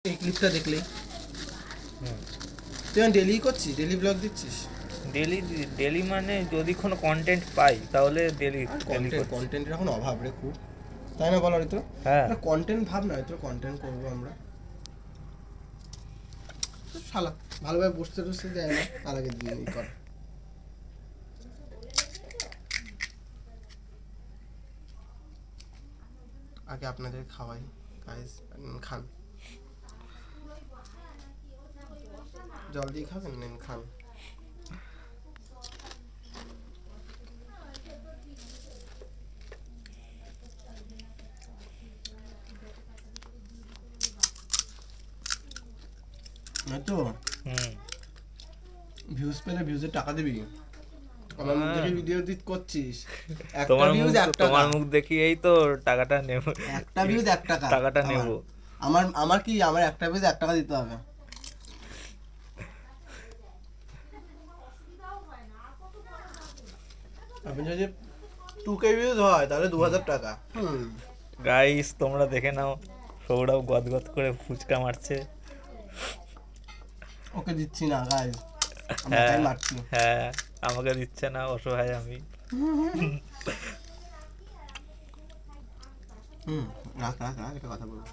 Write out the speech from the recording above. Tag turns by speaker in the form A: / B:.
A: এই ক্লিপটা দেখলেই তুই ডেলি করছিস, ডেলি ব্লগ দিচ্ছিস?
B: ডেলি ডেলি মানে যদি কোনো কন্টেন্ট পাই তাহলে ডেলি
A: কন্টেন্টের এখন অভাব রে খুব, তাই না বল অরিত্র?
B: হ্যাঁ
A: কন্টেন্ট ভাব না অরিত্র, কন্টেন্ট করবো আমরা। শালা ভালোভাবে বসতে টসতে দেয় না, তার আগে দিয়ে কর। আগে আপনাদের খাওয়াই গাইস, খান। জল দিয়ে খাবেন, নেন খান। তো ভিউজ পেলে ভিউজের টাকা দিবি। আমার মুখ দেখে ভিডিও এডিট করছিস, একটা ভিউজ 1 টাকা।
B: তোমার মুখ দেখি এই তো টাকাটা নেব,
A: একটা ভিউজ 1 টাকা,
B: টাকাটা নেব।
A: আমার কি, আমার একটা ভিউজ 1 টাকা দিতে হবে। আপনি যদি 2K ভিউজ হয় তাহলে 2000 টাকা।
B: গাইস তোমরা দেখে নাও, সৌরভ গদগদ করে ফুচকা মারছে।
A: ওকে দিচ্ছি না গাইস, আমরা
B: হ্যাঁ
A: তাই মারছি।
B: হ্যাঁ, আমাকে দিচ্ছে না, অসহায় আমি।
A: রাখ রাখ রাখ, একটা কথা বলবো।